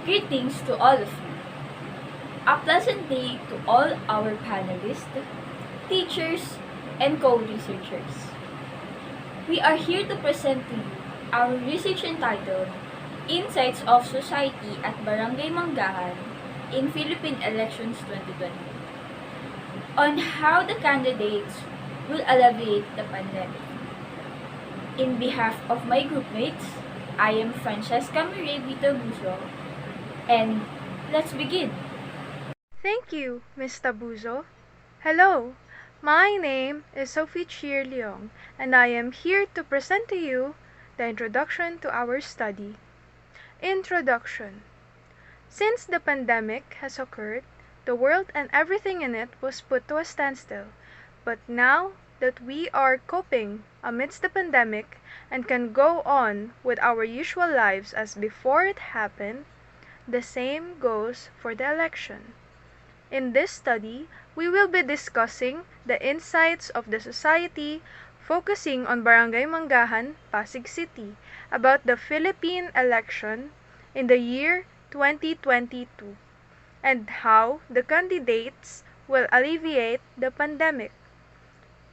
Greetings to all of you. A pleasant day to all our panelists, teachers, and co-researchers. We are here to present to you our research entitled Insights of Society at Barangay Manggahan in Philippine Elections 2022 on how the candidates will alleviate the pandemic. In behalf of my groupmates, I am Francesca Marie Vitobuso, and let's begin. Thank you, Ms. Tabuzo. Hello, my name is Sophie Chier Leong, and I am here to present to you the introduction to our study. Introduction. Since the pandemic has occurred, the world and everything in it was put to a standstill. But now that we are coping amidst the pandemic and can go on with our usual lives as before it happened, the same goes for the election. In this study, we will be discussing the insights of the society focusing on Barangay Manggahan, Pasig City, about the Philippine election in the year 2022 and how the candidates will alleviate the pandemic.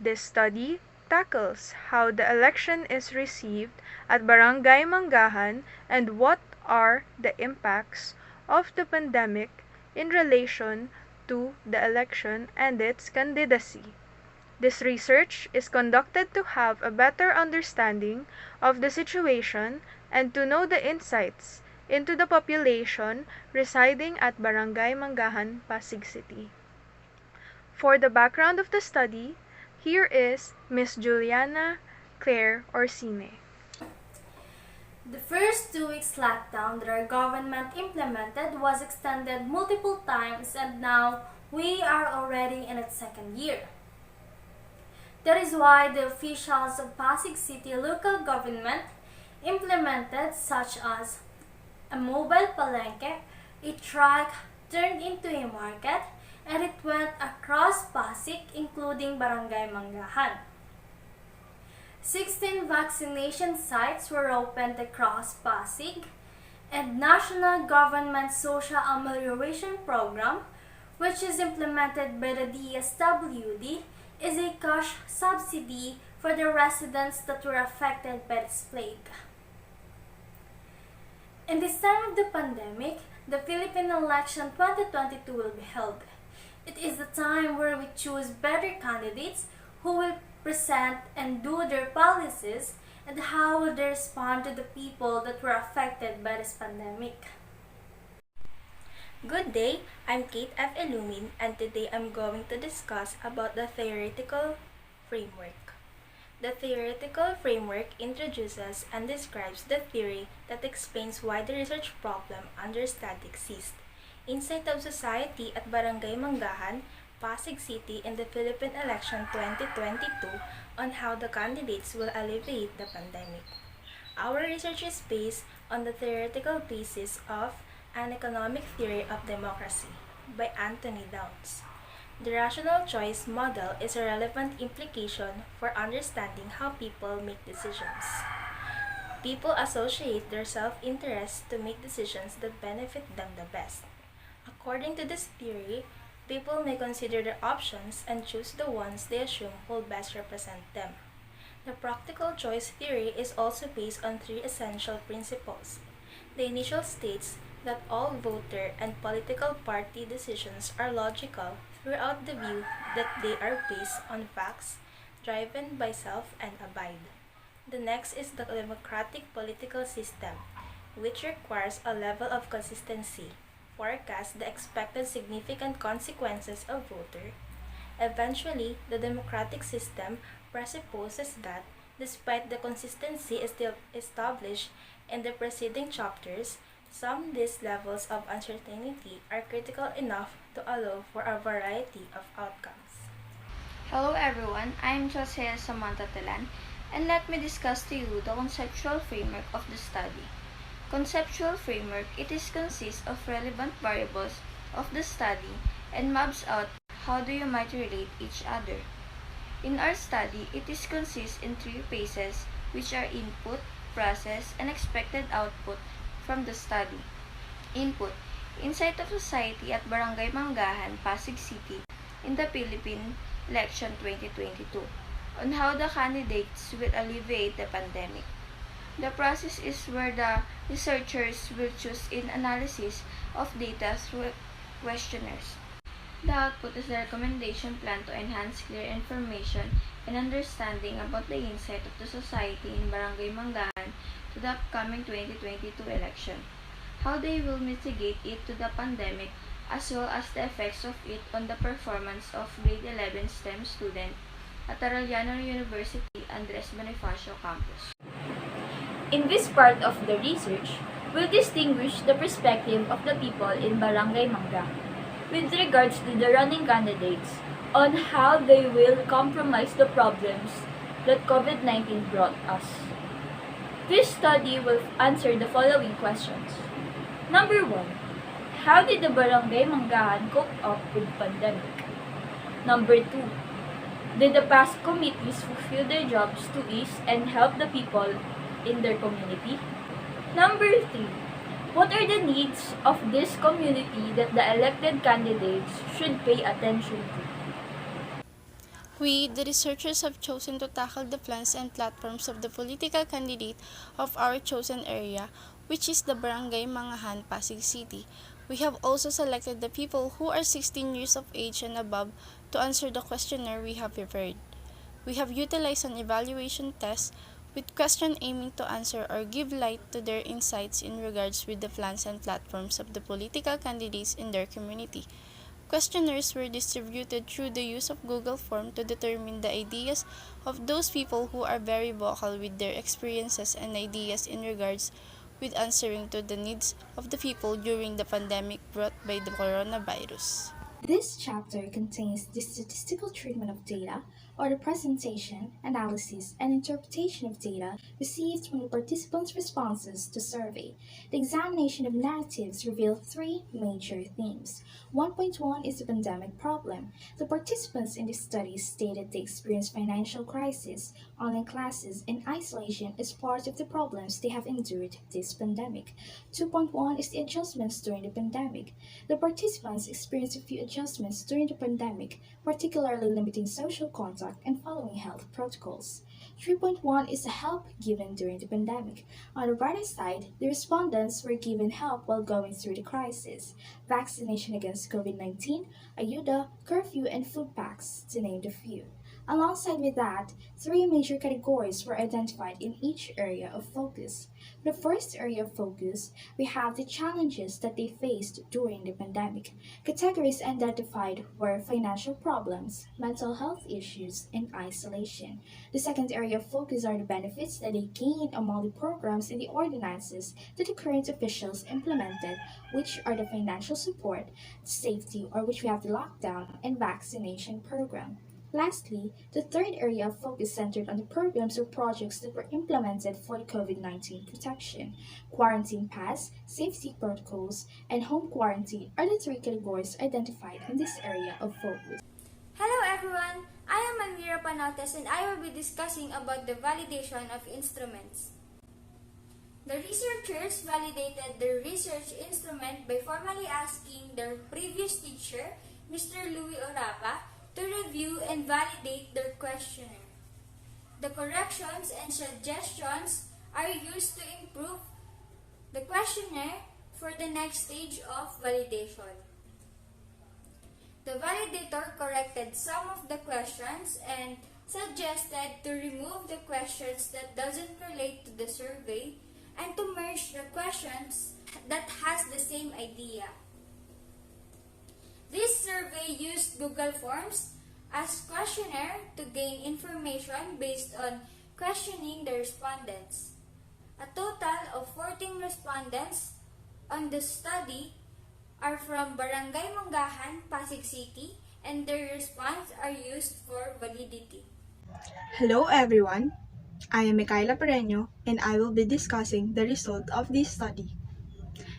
This study tackles how the election is received at Barangay Manggahan and what are the impacts of the pandemic in relation to the election and its candidacy. This research is conducted to have a better understanding of the situation and to know the insights into the population residing at Barangay Manggahan, Pasig City. For the background of the study, here is Ms. Juliana Claire Orsine. The first 2 weeks lockdown that our government implemented was extended multiple times, and now we are already in its second year. That is why the officials of Pasig City local government implemented such as a mobile palengke, a truck turned into a market, and it went across Pasig including Barangay Manggahan. 16 vaccination sites were opened across Pasig, and National Government Social Amelioration Program, which is implemented by the DSWD, is a cash subsidy for the residents that were affected by this plague. In this time of the pandemic, the Philippine Election 2022 will be held. It is the time where we choose better candidates who will present and do their policies and how will they respond to the people that were affected by this pandemic. Good day, I'm Kate F. Illumin, and today I'm going to discuss about the theoretical framework. The theoretical framework introduces and describes the theory that explains why the research problem under study exists. Insight of Society at Barangay Manggahan, Pasig City in the Philippine Election 2022 on how the candidates will alleviate the pandemic. Our research is based on the theoretical basis of An Economic Theory of Democracy by Anthony Downs. The rational choice model is a relevant implication for understanding how people make decisions. People associate their self-interest to make decisions that benefit them the best. According to this theory, people may consider their options and choose the ones they assume will best represent them. The practical choice theory is also based on 3 essential principles. The initial states that all voter and political party decisions are logical throughout the view that they are based on facts, driven by self and abide. The next is the democratic political system, which requires a level of consistency, forecast the expected significant consequences of voter. Eventually, the democratic system presupposes that, despite the consistency still established in the preceding chapters, some these levels of uncertainty are critical enough to allow for a variety of outcomes. Hello everyone, I'm Jose Samantha Telan, and let me discuss to you the conceptual framework of the study. Conceptual framework, consists of relevant variables of the study and maps out how you might relate each other. In our study, consists in 3 phases, which are input, process, and expected output from the study. Input: Insight of Society at Barangay Manggahan, Pasig City, in the Philippine Election 2022, on how the candidates will alleviate the pandemic. The process is where the researchers will choose in analysis of data through questionnaires. The output is the recommendation plan to enhance clear information and understanding about the insight of the society in Barangay Manggahan to the upcoming 2022 election, how they will mitigate it to the pandemic, as well as the effects of it on the performance of grade 11 STEM student at Arellano University Andres Bonifacio campus. In this part of the research, we'll distinguish the perspective of the people in Barangay Manggahan with regards to the running candidates on how they will compromise the problems that COVID-19 brought us. This study will answer the following questions. Number 1. How did the Barangay Manggahan cope up with the pandemic? Number 2. Did the past committees fulfill their jobs to ease and help the people in their community? Number 3. What are the needs of this community that the elected candidates should pay attention to? We, the researchers, have chosen to tackle the plans and platforms of the political candidate of our chosen area, which is the Barangay Manggahan, Pasig City. We have also selected the people who are 16 years of age and above to answer the questionnaire we have prepared. We have utilized an evaluation test with question aiming to answer or give light to their insights in regards with the plans and platforms of the political candidates in their community. Questionnaires were distributed through the use of Google Form to determine the ideas of those people who are very vocal with their experiences and ideas in regards with answering to the needs of the people during the pandemic brought by the coronavirus. This chapter contains the statistical treatment of data, or the presentation, analysis, and interpretation of data received from the participants' responses to survey. The examination of narratives revealed three major themes. 1.1 is the pandemic problem. The participants in this study stated they experienced financial crisis, online classes, and isolation as part of the problems they have endured this pandemic. 2.1 is the adjustments during the pandemic. The participants experienced a few adjustments during the pandemic, particularly limiting social contact and following health protocols. 3.1 is the help given during the pandemic. On the brighter side, the respondents were given help while going through the crisis: vaccination against COVID-19, ayuda, curfew, and food packs, to name a few. Alongside with that, three major categories were identified in each area of focus. The first area of focus, we have the challenges that they faced during the pandemic. Categories identified were financial problems, mental health issues, and isolation. The second area of focus are the benefits that they gained among the programs and the ordinances that the current officials implemented, which are the financial support, safety, or which we have the lockdown, and vaccination program. Lastly, the third area of focus centered on the programs or projects that were implemented for the COVID-19 protection. Quarantine pass, safety protocols, and home quarantine are the three categories identified in this area of focus. Hello everyone, I am Almira Panates and I will be discussing about the validation of instruments. The researchers validated their research instrument by formally asking their previous teacher, Mr. Louis Orapa, to review and validate their questionnaire. The corrections and suggestions are used to improve the questionnaire for the next stage of validation. The validator corrected some of the questions and suggested to remove the questions that doesn't relate to the survey and to merge the questions that has the same idea. This survey used Google Forms as questionnaire to gain information based on questioning the respondents. A total of 14 respondents on the study are from Barangay Manggahan, Pasig City, and their response are used for validity. Hello everyone, I am Micaela Pereño and I will be discussing the result of this study.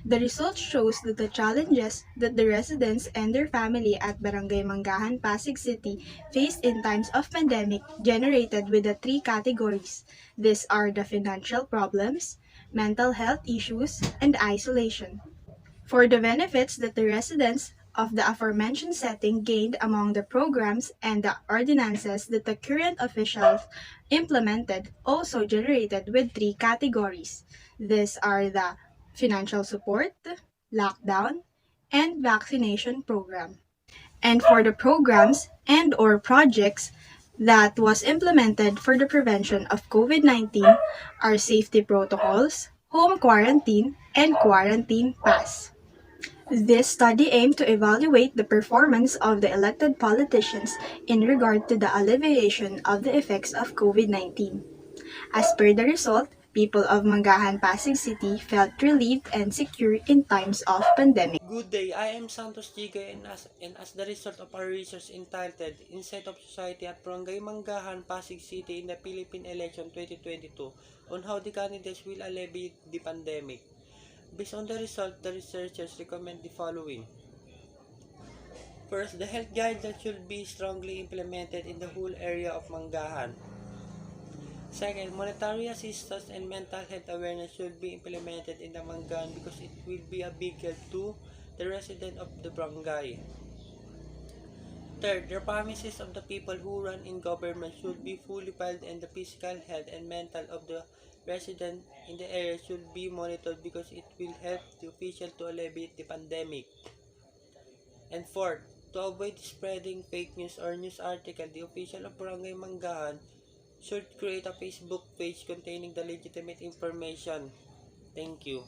The result shows that the challenges that the residents and their family at Barangay Manggahan, Pasig City faced in times of pandemic generated with the three categories. These are the financial problems, mental health issues, and isolation. For the benefits that the residents of the aforementioned setting gained among the programs and the ordinances that the current officials implemented also generated with three categories. These are the financial support, lockdown, and vaccination program. And for the programs and or projects that was implemented for the prevention of COVID-19 are safety protocols, home quarantine, and quarantine pass. This study aimed to evaluate the performance of the elected politicians in regard to the alleviation of the effects of COVID-19. As per the result, people of Manggahan, Pasig City felt relieved and secure in times of pandemic. Good day, I am Santos Chiga and as the result of our research entitled Insight of Society at Barangay Manggahan, Pasig City in the Philippine Election 2022 on how the candidates will alleviate the pandemic. Based on the result, the researchers recommend the following. First, the health guidelines should be strongly implemented in the whole area of Manggahan. Second, monetary assistance and mental health awareness should be implemented in the Manggahan because it will be a big help to the resident of the barangay. Third, the promises of the people who run in government should be fully filed and the physical health and mental of the resident in the area should be monitored because it will help the official to alleviate the pandemic. And fourth, to avoid spreading fake news or news article, the official of Barangay Manggahan should create a Facebook page containing the legitimate information. Thank you.